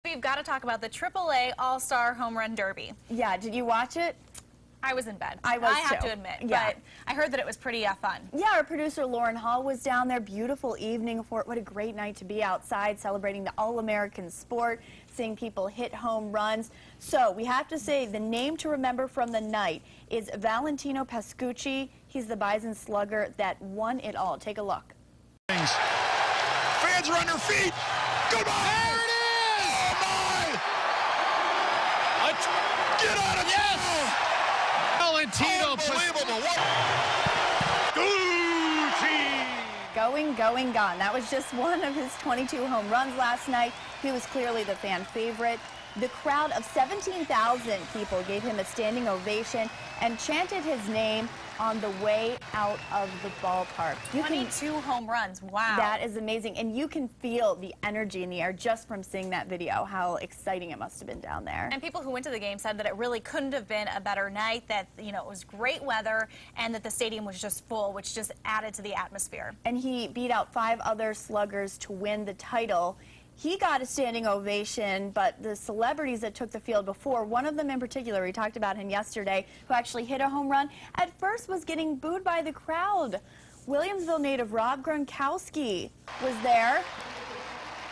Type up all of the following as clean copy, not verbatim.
We've got to talk about the AAA All-Star Home Run Derby. Yeah, did you watch it? I was in bed. I was have too. to admit, Yeah. but I heard that it was pretty fun. Yeah, our producer Lauren Hall was down there. Beautiful evening for it. What a great night to be outside celebrating the all-American sport, seeing people hit home runs. So we have to say the name to remember from the night is Valentino Pascucci. He's the Bison slugger that won it all. Take a look. Fans are on their feet. Goodbye. There it is. Oh my! Get out of town. Valentino. Unbelievable. What? Gucci. Going, going, gone. That was just one of his 22 home runs last night. He was clearly the fan favorite. The crowd of 17,000 people gave him a standing ovation and chanted his name on the way out of the ballpark. 22 home runs. Wow. That is amazing. And you can feel the energy in the air just from seeing that video, how exciting it must have been down there. And people who went to the game said that it really couldn't have been a better night, that, you know, it was great weather and that the stadium was just full, which just added to the atmosphere. And he beat out 5 other sluggers to win the title. He got a standing ovation, but the celebrities that took the field before, one of them in particular, we talked about him yesterday, who actually hit a home run, at first was getting booed by the crowd. Williamsville native Rob Gronkowski was there.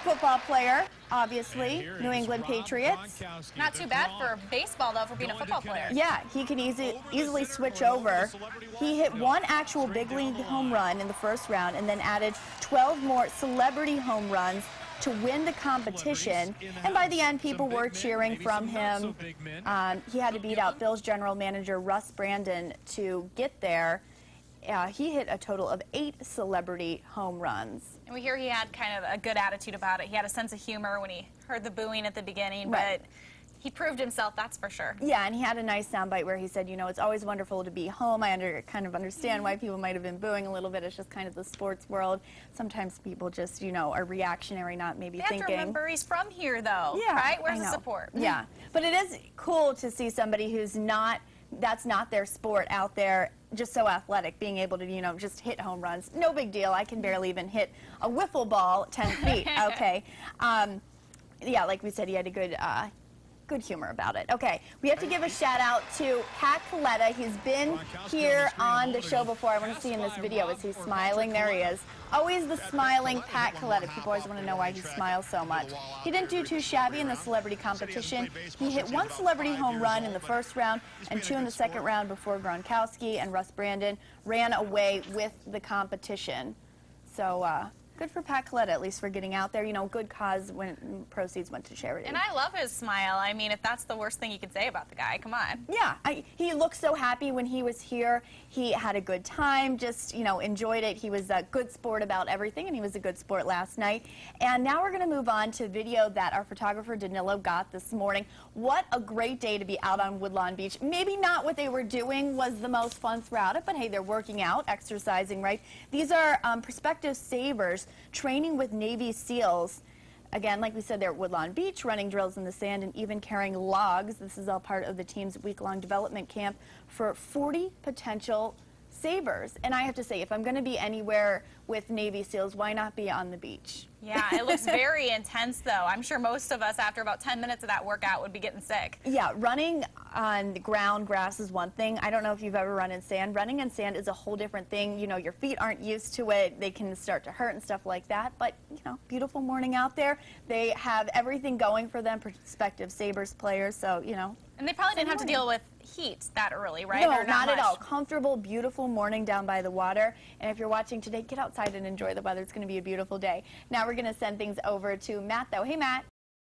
Football player, obviously, New England Patriots. Not too bad for baseball, though, for being a football player. Yeah, he can easily switch over. He hit one actual big league home run in the first round and then added 12 more celebrity home runs to win the competition, and by the end people were cheering from him. He had to beat out Bills general manager Russ Brandon to get there. He hit a total of 8 celebrity home runs. And we hear he had kind of a good attitude about it. He had a sense of humor when he heard the booing at the beginning, Right. but he proved himself, that's for sure. Yeah, and he had a nice soundbite where he said, you know, it's always wonderful to be home. I kind of understand why people might have been booing a little bit. It's just kind of the sports world. Sometimes people just, you know, are reactionary, not maybe You have thinking. to remember he's from here, though, Yeah, right? Where's I the know. support? Yeah, but it is cool to see somebody who's not, that's not their sport out there, just so athletic, being able to, you know, just hit home runs. No big deal. I can barely even hit a wiffle ball 10 feet. Okay. Yeah, like we said, he had a good humor about it. Okay, we have to give a shout out to Pat Coletta. He's been here on the show before. I want to see in this video, is he smiling? There he is. Always the smiling Pat Coletta. People always want to know why he smiles so much. He didn't do too shabby in the celebrity competition. He hit 1 celebrity home run in the first round and 2 in the second round before Gronkowski and Russ Brandon ran away with the competition. So, good for Pat Coletta, at least for getting out there. You know, good cause when proceeds went to charity. And I love his smile. I mean, if that's the worst thing you could say about the guy, come on. Yeah, he looked so happy when he was here. He had a good time, just, you know, enjoyed it. He was a good sport about everything, and he was a good sport last night. And now we're going to move on to video that our photographer Danilo got this morning. What a great day to be out on Woodlawn Beach. Maybe not what they were doing was the most fun throughout it, but hey, they're working out, exercising, right? These are prospective savers training with Navy SEALs. Again, like we said, they're at Woodlawn Beach, running drills in the sand and even carrying logs. This is all part of the team's week-long development camp for 40 potential savers. And I have to say, if I'm going to be anywhere with Navy SEALs, why not be on the beach? Yeah, it looks very intense, though. I'm sure most of us, after about 10 minutes of that workout, would be getting sick. Yeah, running on the ground, grass is one thing. I don't know if you've ever run in sand. Running in sand is a whole different thing. You know, your feet aren't used to it. They can start to hurt and stuff like that. But, you know, beautiful morning out there. They have everything going for them, prospective Sabres players, so, you know. And they probably didn't have to deal with heat that early, right? No, Or not at much? all. Comfortable, beautiful morning down by the water. And if you're watching today, get outside and enjoy the weather. It's going to be a beautiful day. Now we're going to send things over to Matt, though. Hey, Matt.